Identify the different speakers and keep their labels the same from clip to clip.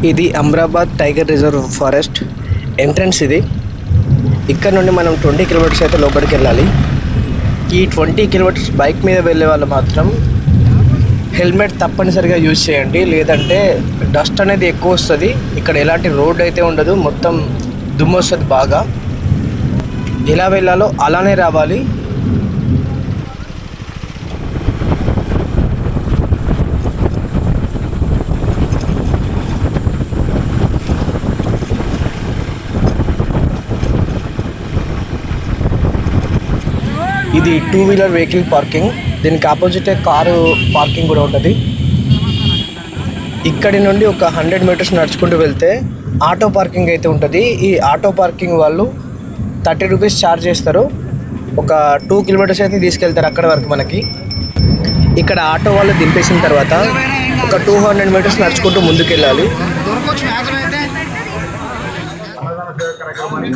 Speaker 1: ఇది Amrabad tiger reserve forest entrance. ఇది ఇక్కడ నుండి మనం 20 కిలోమీటర్స్ అయితే లోపలికి వెళ్ళాలి. ఈ 20 కిలోమీటర్స్ బైక్ మీద వెళ్ళే వాళ్ళు మాత్రం హెల్మెట్ తప్పనిసరిగా యూజ్ చేయండి, లేదంటే డస్ట్ అనేది ఎక్కువ వస్తుంది. ఇక్కడ ఎలాంటి రోడ్ అయితే ఉండదు, మొత్తం దుమ్ము వస్తుంది బాగా. ఎలా వెళ్ళాలో అలానే రావాలి. ఇది 2-వీలర్ వెహికల్ పార్కింగ్. దీనికి ఆపోజిటే కారు పార్కింగ్ కూడా ఉంటుంది. ఇక్కడి నుండి ఒక 100 మీటర్స్ నడుచుకుంటూ వెళ్తే ఆటో పార్కింగ్ అయితే ఉంటుంది. ఈ ఆటో పార్కింగ్ వాళ్ళు 30 రూపీస్ ఛార్జ్ చేస్తారు. ఒక 2 కిలోమీటర్స్ అయితే తీసుకెళ్తారు అక్కడ వరకు మనకి. ఇక్కడ ఆటో వాళ్ళు దింపేసిన తర్వాత ఒక 200 మీటర్స్ నడుచుకుంటూ ముందుకు వెళ్ళాలి.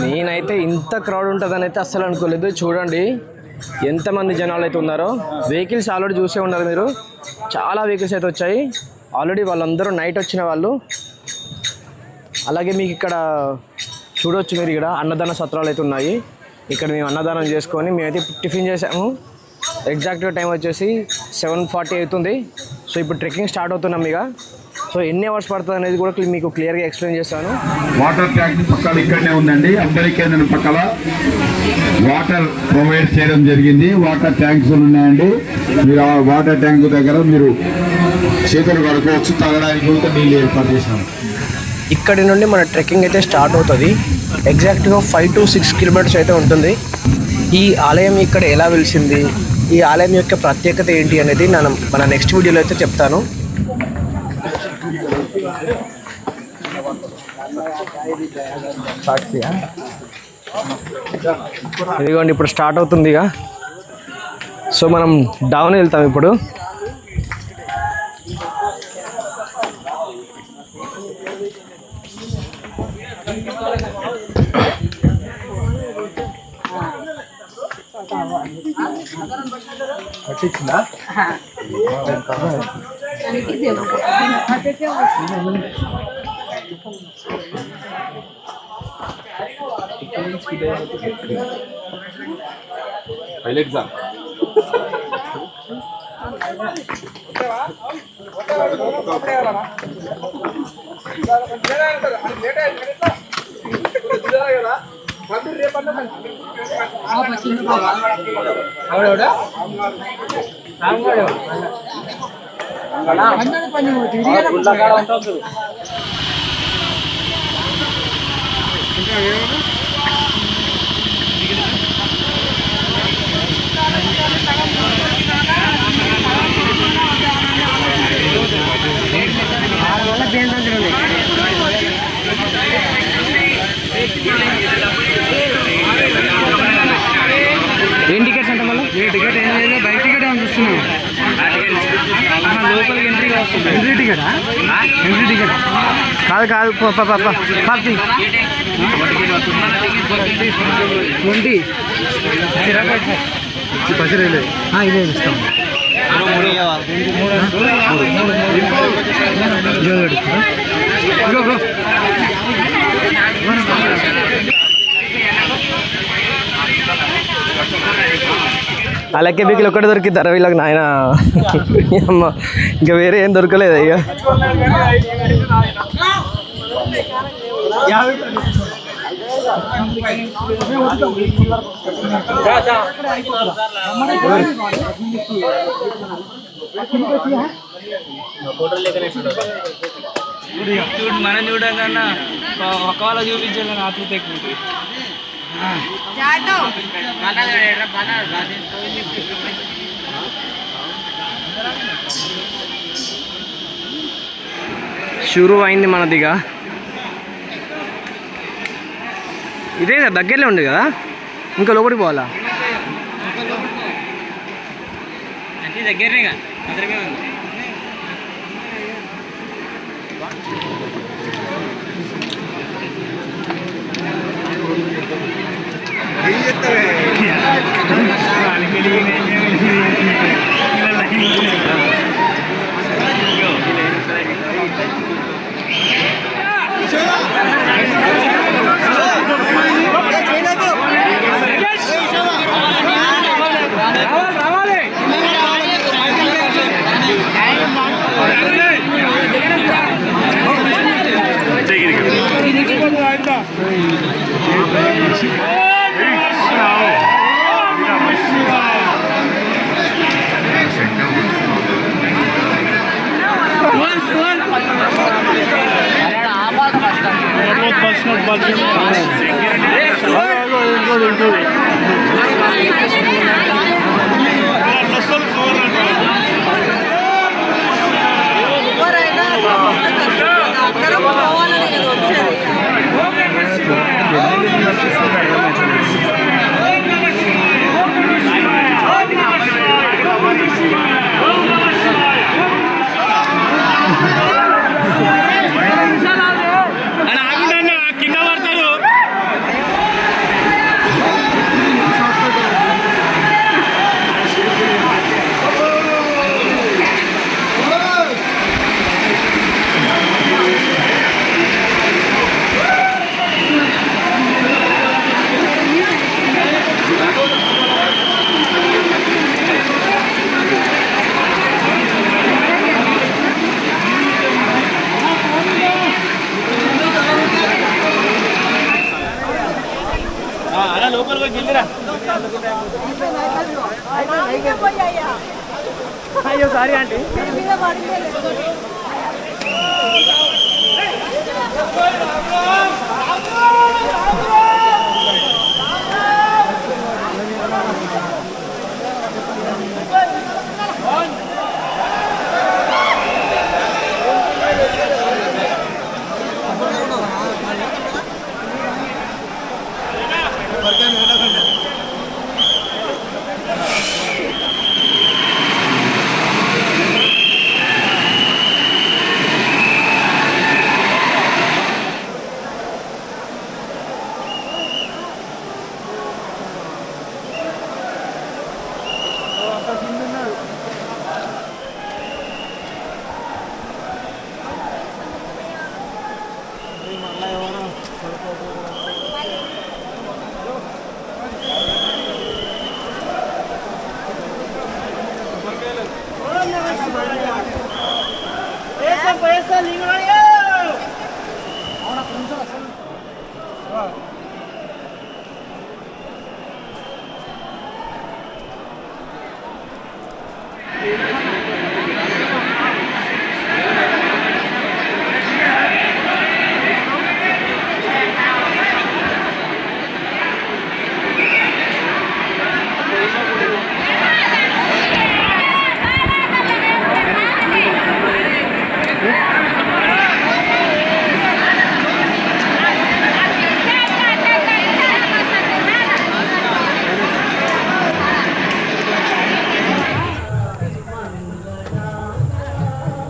Speaker 1: నేనైతే ఇంత క్రౌడ్ ఉంటుందని అయితే అస్సలు అనుకోలేదు. చూడండి ఎంతమంది జనాలు అయితే ఉన్నారో. వెహికల్స్ ఆల్రెడీ చూసే ఉన్నారు మీరు, చాలా వెహికల్స్ అయితే వచ్చాయి ఆల్రెడీ. వాళ్ళందరూ నైట్ వచ్చిన వాళ్ళు. అలాగే మీకు ఇక్కడ చూడవచ్చు, మీరు ఇక్కడ అన్నదాన సత్రాలు అయితే ఉన్నాయి. ఇక్కడ మేము అన్నదానం చేసుకొని మేమైతే టిఫిన్ చేసాము. ఎగ్జాక్ట్గా టైం వచ్చేసి 7:40 అవుతుంది. సో ఇప్పుడు ట్రెక్కింగ్ స్టార్ట్ అవుతున్నాం ఇక. సో ఎన్ని అవర్స్ పడుతుంది అనేది కూడా మీకు క్లియర్గా ఎక్స్ప్లెయిన్ చేస్తాను.
Speaker 2: వాటర్ ట్యాంక్ పక్కన ఇక్కడనే ఉందండి. అంబేద్కర్ కేంద్రం పక్కన వాటర్ ప్రొవైడ్ చేయడం జరిగింది. వాటర్ ట్యాంక్స్ ఉన్నాయండి. మీరు ఆ వాటర్ ట్యాంక్ దగ్గర మీరు చేతులు కడుకోవచ్చు, తాగడానికి కూడా నీళ్ళు ఏర్పాటు చేశాము.
Speaker 1: ఇక్కడి నుండి మన ట్రెక్కింగ్ అయితే స్టార్ట్ అవుతుంది. ఎగ్జాక్ట్గా 5 to 6 కిలోమీటర్స్ అయితే ఉంటుంది. ఈ ఆలయం ఇక్కడ ఎలా వెలిసింది, ఈ ఆలయం యొక్క ప్రత్యేకత ఏంటి అనేది మన నెక్స్ట్ వీడియోలో అయితే చెప్తాను. ఇదిగోండి ఇప్పుడు స్టార్ట్ అవుతుంది ఇక. సో మనం డౌన్ వెళ్తాం ఇప్పుడు. ఏం టికెట్స్ అంటే మళ్ళీ టికెట్ ఏం లేదు, బయట టికెట్ ఏమైనా చూస్తున్నాం. లోపలికి ఎంట్రీ వస్తుంది. ఎంట్రీ టికెటా? ఎంట్రీ టికెట్ కాదు కాదు. పాపి 20 పసిరేలే ఇదే ఇస్తాం. అలాగే బిగిలు ఒక్కటి దొరికిద్దారా వీళ్ళకి? నాయన అమ్మ, ఇంకా వేరే ఏం దొరకలేదు ఇక.
Speaker 3: మనం చూడకన్నా ఒక వాళ్ళ చూపించాలి ఆతృత ఎక్కువ.
Speaker 1: షురూ అయింది మనదిగా. ఇదే దగ్గరలో ఉంది కదా, ఇంకా లోపలికి పోవాలా?
Speaker 3: దగ్గరనే కదా.
Speaker 4: అందరం పోవాలని కదా వచ్చేది.
Speaker 3: కింద పడతారు. అలా లోపల పోయి గిల్లిరా. అయ్యో సారీ ఆంటీ.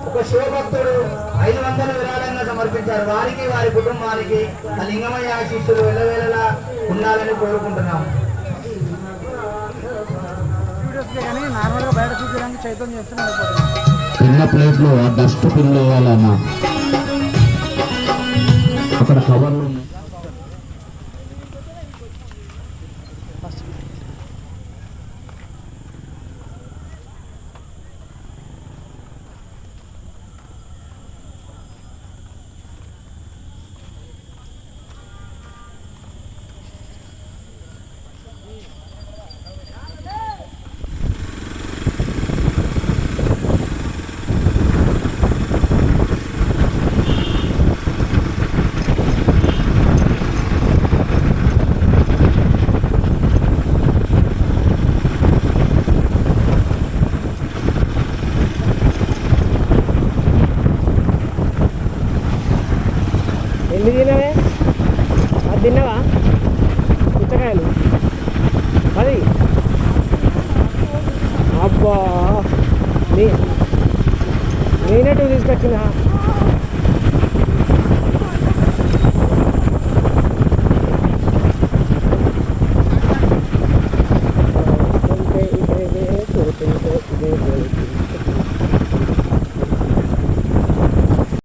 Speaker 5: ఒక శివభక్తుడు 500 విరాళంగా సమర్పించారు. వారికి వారి కుటుంబానికి ఆ లింగమయ్య ఆశీస్సులు వెళ్ళవేళలా ఉండాలని కోరుకుంటున్నాం.
Speaker 2: చిన్న ప్లేట్లో ఆ డస్ట్ బిన్ వేయాలన్నా అక్కడ కవర్లు ఉన్నాయి.
Speaker 1: ఎన్ని తినవే? అది తిన్నావా? పుచ్చకాయలు 10. అబ్బా నేనే 2 తీసుకొచ్చిందా?